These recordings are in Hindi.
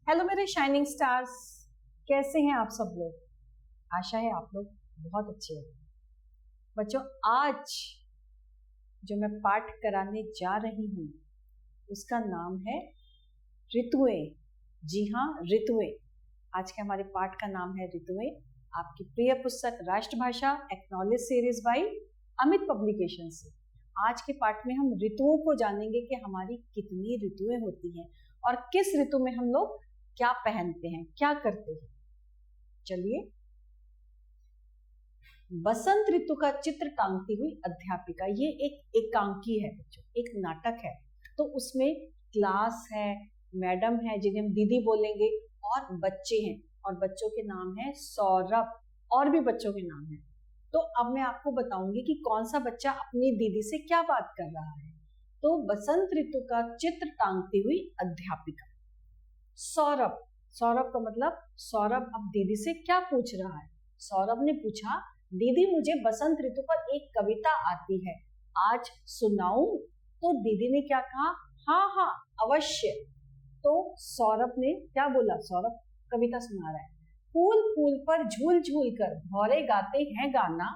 हेलो मेरे शाइनिंग स्टार्स, कैसे हैं आप सब लोग। आशा है आप लोग बहुत अच्छे हैं। बच्चों, आज जो मैं पाठ कराने जा रही हूँ उसका नाम है ऋतुएं। जी हाँ, ऋतुएं। आज के हमारे पाठ का नाम है ऋतुएं। आपकी प्रिय पुस्तक राष्ट्रभाषा acknowledge series by Amit publication से। आज के पाठ में हम ऋतुओं को जानेंगे कि हमारी कितनी ऋतुएं होती हैं और किस ऋतु में हम लोग क्या पहनते हैं, क्या करते हैं। चलिए, बसंत ऋतु का चित्र टांगती हुई अध्यापिका, ये एक एकांकी है बच्चों, एक नाटक है। तो उसमें क्लास है, मैडम है जिन्हें हम दीदी बोलेंगे, और बच्चे हैं, और बच्चों के नाम है सौरभ, और भी बच्चों के नाम है। तो अब मैं आपको बताऊंगी कि कौन सा बच्चा अपनी दीदी से क्या बात कर रहा है। तो बसंत ऋतु का चित्र टांगती हुई अध्यापिका। सौरभ, सौरभ का मतलब सौरभ अब दीदी से क्या पूछ रहा है। सौरभ ने पूछा, दीदी मुझे बसंत ऋतु पर एक कविता आती है, आज सुनाऊं? तो दीदी ने क्या कहा, हाँ हाँ अवश्य। तो सौरभ ने क्या बोला, सौरभ कविता सुना रहा है। फूल फूल पर झूल झूल कर भौरे गाते हैं गाना,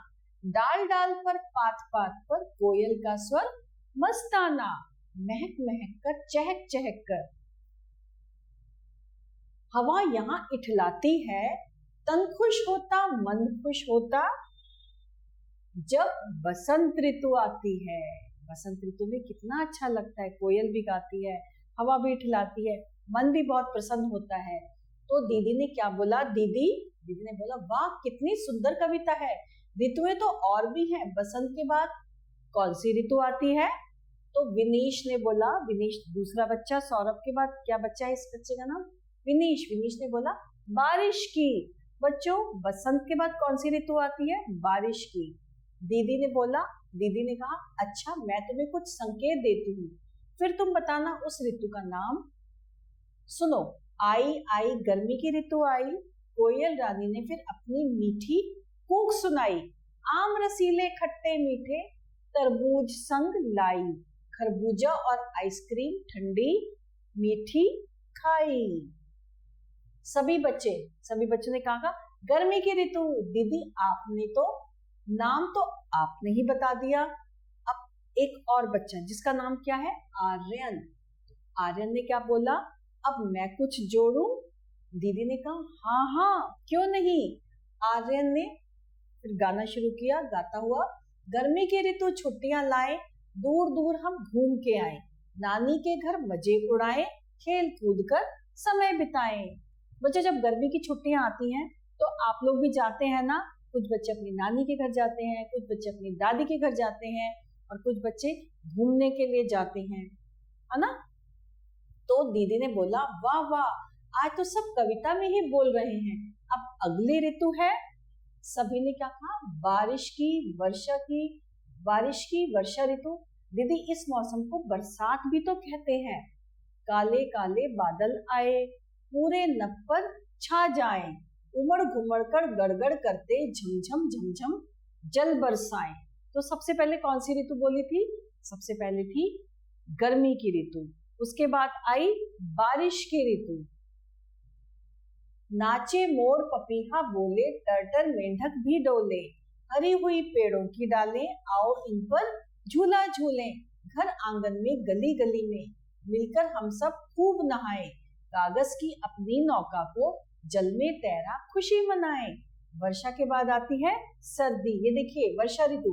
डाल डाल पर पात पात पर कोयल का स्वर मस्ताना, महक महक कर चहक चहक कर हवा यहाँ इठलाती है, तन खुश होता मन खुश होता जब बसंत ऋतु आती है। बसंत ऋतु में कितना अच्छा लगता है, कोयल भी गाती है, हवा भी इठलाती है, मन भी बहुत प्रसन्न होता है। तो दीदी ने क्या बोला, दीदी ने बोला, वाह कितनी सुंदर कविता है, ऋतुएं तो और भी हैं, बसंत के बाद कौन सी ऋतु आती है? तो विनीश ने बोला, विनीश दूसरा बच्चा, सौरभ के बाद क्या बच्चा है इस बच्चे का नाम, विनीश। विनीश ने बोला बारिश की। बच्चों, बसंत के बाद कौन सी ऋतु आती है? बारिश की। दीदी ने बोला, दीदी ने कहा, अच्छा मैं तुम्हें कुछ संकेत देती हूँ, फिर तुम बताना उस ऋतु का नाम। सुनो, आई आई गर्मी की ऋतु आई, कोयल रानी ने फिर अपनी मीठी कूक सुनाई, आम रसीले खट्टे मीठे तरबूज संग लाई, खरबूजा और आइसक्रीम ठंडी मीठी खाई। सभी बच्चों ने कहा गर्मी की ऋतु। दीदी आपने तो नाम तो आपने ही बता दिया। अब एक और बच्चा जिसका नाम क्या है, आर्यन। आर्यन ने क्या बोला, अब मैं कुछ जोड़ूं? दीदी ने कहा हाँ हाँ क्यों नहीं। आर्यन ने फिर गाना शुरू किया, गाता हुआ, गर्मी की ऋतु छुट्टियां लाए, दूर दूर हम घूम के आए, नानी के घर मजे उड़ाए, खेल कूद कर समय बिताए। बच्चे, जब गर्मी की छुट्टियां आती हैं तो आप लोग भी जाते हैं ना, कुछ बच्चे अपनी नानी के घर जाते हैं, कुछ बच्चे अपनी दादी के घर जाते हैं, और कुछ बच्चे घूमने के लिए जाते हैं, है ना। तो दीदी ने बोला, वाह वाह आज तो सब कविता में ही बोल रहे हैं। अब अगली ऋतु है, सभी ने क्या कहा, बारिश की वर्षा की, बारिश की वर्षा ऋतु। दीदी इस मौसम को बरसात भी तो कहते हैं, काले काले बादल आए, पूरे नभ पर छा जाएं, उमड़ घुमड़ कर गड़गड़ करते झमझम झमझम जल बरसाएं। तो सबसे पहले कौन सी ऋतु बोली थी? सबसे पहले थी गर्मी की ऋतु, उसके बाद आई बारिश की ऋतु। नाचे मोर पपीहा बोले, टर्टर मेंढक भी डोले, हरी हुई पेड़ों की डालें, आओ इन पर झूला झूलें, घर आंगन में गली गली में मिलकर हम सब खूब नहाएं, कागज की अपनी नौका को जल में तैरा खुशी मनाएं। वर्षा के बाद आती है सर्दी। ये देखिए वर्षा ऋतु,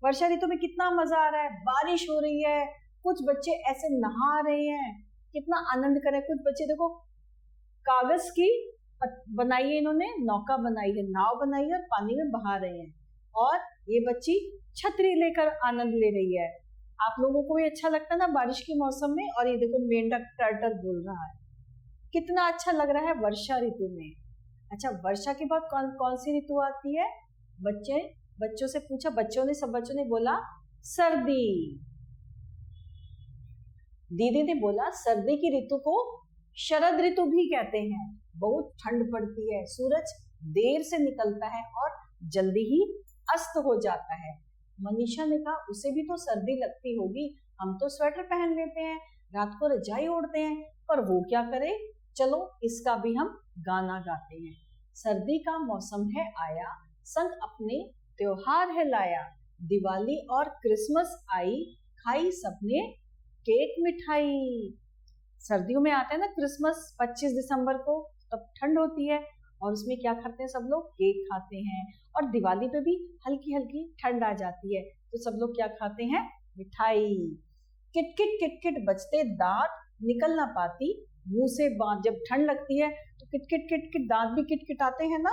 वर्षा ऋतु में कितना मजा आ रहा है, बारिश हो रही है, कुछ बच्चे ऐसे नहा रहे हैं, कितना आनंद कर रहे हैं। कुछ बच्चे देखो कागज की बनाई है, इन्होंने नौका बनाई है, नाव बनाई है और पानी में बहा रहे हैं, और ये बच्ची छतरी लेकर आनंद ले रही है। आप लोगों को भी अच्छा लगता है ना बारिश के मौसम में। और ये देखो मेंढक टर्टल बोल रहा है, कितना अच्छा लग रहा है वर्षा ऋतु में। अच्छा, वर्षा के बाद कौन सी ऋतु आती है? बच्चों से पूछा, सब बच्चों ने बोला सर्दी। दीदी ने बोला सर्दी की ऋतु को शरद ऋतु भी कहते हैं, बहुत ठंड पड़ती है, सूरज देर से निकलता है और जल्दी ही अस्त हो जाता है। मनीषा ने कहा उसे भी तो सर्दी लगती होगी, हम तो स्वेटर पहन लेते हैं, रात को रजाई ओढ़ते हैं, पर वो क्या करे, चलो इसका भी हम गाना गाते हैं। सर्दी का मौसम है आया, संग अपने त्योहार है लाया, दिवाली और क्रिसमस आई, खाई सबने केक मिठाई। सर्दियों में आता है ना क्रिसमस, 25 दिसंबर को, तब ठंड होती है और उसमें क्या खाते हैं सब लोग, केक खाते हैं। और दिवाली पे भी हल्की हल्की ठंड आ जाती है तो सब लोग क्या खाते हैं, मिठाई। किटकिट किटकिट बजते दांत, निकल ना पाती मुंह से बात। जब ठंड लगती है तो किटकिट किटकिट दांत भी किटकिटाते हैं ना,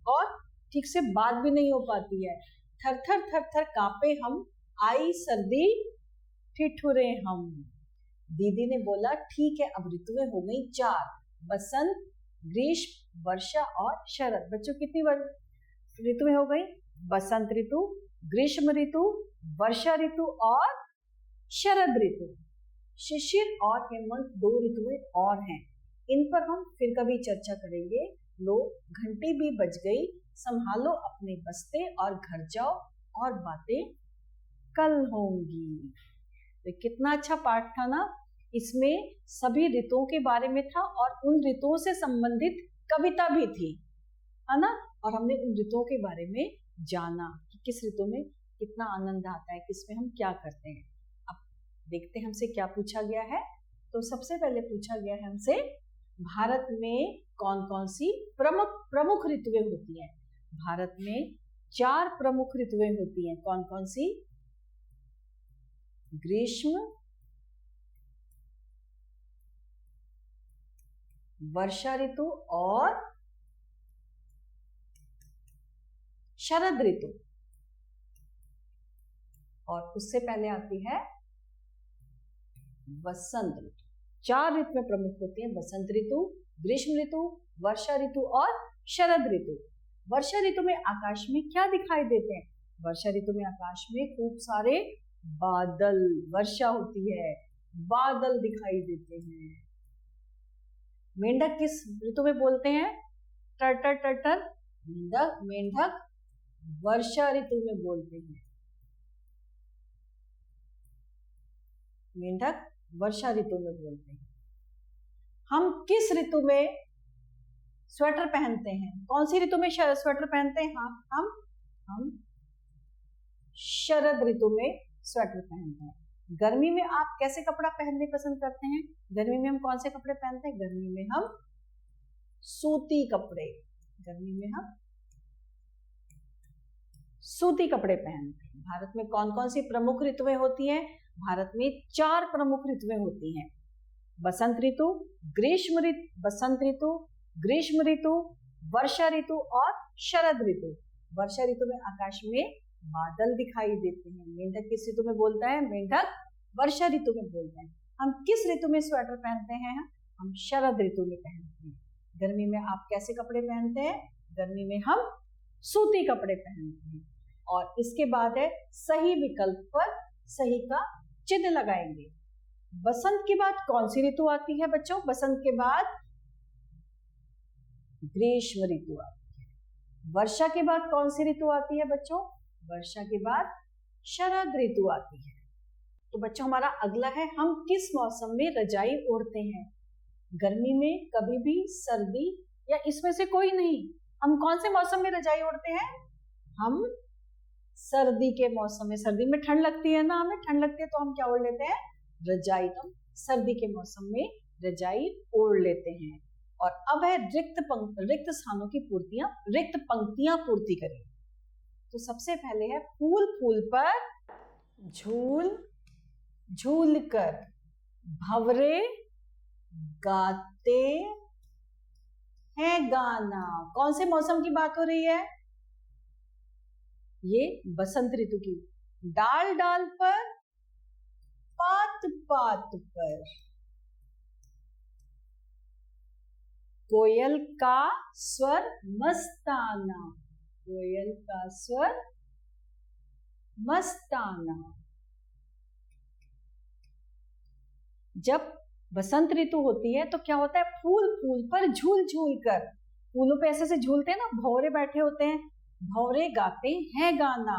और ठीक से बात भी नहीं हो पाती है। थर थर थर थर कांपे हम, आई सर्दी ठिठुरे हम। दीदी ने बोला ठीक है, अब ऋतुएं हो गई 4, बसंत, ग्रीष्म, वर्षा और शरद। बच्चों कितनी ऋतुएं हो गई, बसंत ऋतु, ग्रीष्म ऋतु, वर्षा ऋतु और शरद ऋतु। शिशिर और हेमंत 2 ऋतुएं और हैं, इन पर हम फिर कभी चर्चा करेंगे। लो घंटी भी बज गई, संभालो अपने बस्ते और घर जाओ, और बातें कल होंगी। तो कितना अच्छा पाठ था ना, इसमें सभी ऋतुओं के बारे में था और उन ऋतुओं से संबंधित कविता भी थी, है ना। और हमने उन ऋतुओं के बारे में जाना कि किस ऋतु में कितना आनंद आता है, किसमें हम क्या करते हैं। अब देखते हैं हमसे क्या पूछा गया है। तो सबसे पहले पूछा गया है हमसे, भारत में कौन कौन सी प्रमुख ऋतुएं होती हैं। भारत में 4 प्रमुख ऋतुएं होती हैं। कौन कौन सी, ग्रीष्म, वर्षा ऋतु और शरद ऋतु। और उससे पहले आती है बसंत ऋतु। 4 ऋतुएं प्रमुख होती हैं, बसंत ऋतु, ग्रीष्म ऋतु, वर्षा ऋतु और शरद ऋतु। वर्षा ऋतु में आकाश में क्या दिखाई देते हैं, वर्षा ऋतु में आकाश में खूब सारे बादल, वर्षा होती है, बादल दिखाई देते हैं। मेंढक किस ऋतु में बोलते हैं, टटर टटर। मेंढक वर्षा ऋतु में बोलते हैं, मेंढक वर्षा ऋतु में बोलते हैं। हम किस ऋतु में स्वेटर पहनते हैं, कौन सी ऋतु में स्वेटर पहनते हैं, हम शरद ऋतु में स्वेटर पहनते हैं। गर्मी में आप कैसे कपड़ा पहनने पसंद करते हैं, गर्मी में हम कौन से कपड़े पहनते हैं, गर्मी में हम सूती कपड़े, गर्मी में हम सूती कपड़े पहनते हैं। भारत में कौन कौन सी प्रमुख ऋतुएं होती हैं, भारत में 4 प्रमुख ऋतुएं होती हैं, बसंत ऋतु, बसंत ऋतु, ग्रीष्म ऋतु, वर्षा ऋतु और शरद ऋतु। वर्षा ऋतु में आकाश में बादल दिखाई देते हैं। मेंढक किस ऋतु में बोलता है, मेंढक वर्षा ऋतु में बोलता है। हम किस ऋतु में स्वेटर पहनते हैं, हम शरद ऋतु में पहनते हैं। गर्मी में आप कैसे कपड़े पहनते हैं, गर्मी में हम सूती कपड़े पहनते हैं। और इसके बाद है सही विकल्प पर सही का चिन्ह लगाएंगे। बसंत के बाद कौन सी ऋतु आती है बच्चों, बसंत के बाद ग्रीष्म ऋतु आती है। वर्षा के बाद कौन सी ऋतु आती है बच्चों, वर्षा के बाद शरद ऋतु आती है। तो बच्चों हमारा अगला है, हम किस मौसम में रजाई ओढ़ते हैं। गर्मी में, कभी भी, सर्दी या इसमें से कोई नहीं। हम कौन से मौसम में रजाई ओढ़ते हैं, हम सर्दी के मौसम में। सर्दी में ठंड लगती है ना, हमें ठंड लगती है तो हम क्या ओढ़ लेते हैं, रजाई। तो सर्दी के मौसम में रजाई ओढ़ लेते हैं। और अब है रिक्त स्थानों की रिक्त पंक्तियां पूर्ति करें। तो सबसे पहले है, फूल फूल पर झूल झूल कर, भंवरे गाते हैं गाना। कौन से मौसम की बात हो रही है, ये बसंत ऋतु की। डाल डाल पर, पात पात पर, कोयल का स्वर मस्ताना, कोयल का स्वर मस्ताना। जब बसंत ऋतु होती है तो क्या होता है, फूल फूल पर झूल झूल कर, फूलों पे ऐसे से झूलते हैं ना, भंवरे बैठे होते हैं, भंवरे गाते हैं गाना।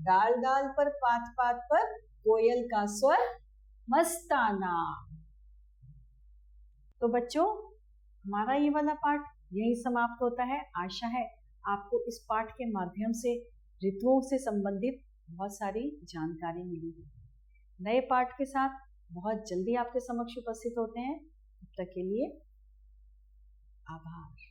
डाल डाल पर, पात पात पर, कोयल का स्वर मस्ताना। तो बच्चों हमारा ये वाला पाठ यही समाप्त होता है। आशा है आपको इस पाठ के माध्यम से ऋतुओं से संबंधित बहुत सारी जानकारी मिली है। नए पाठ के साथ बहुत जल्दी आपके समक्ष उपस्थित होते हैं। तब तक के लिए आभार।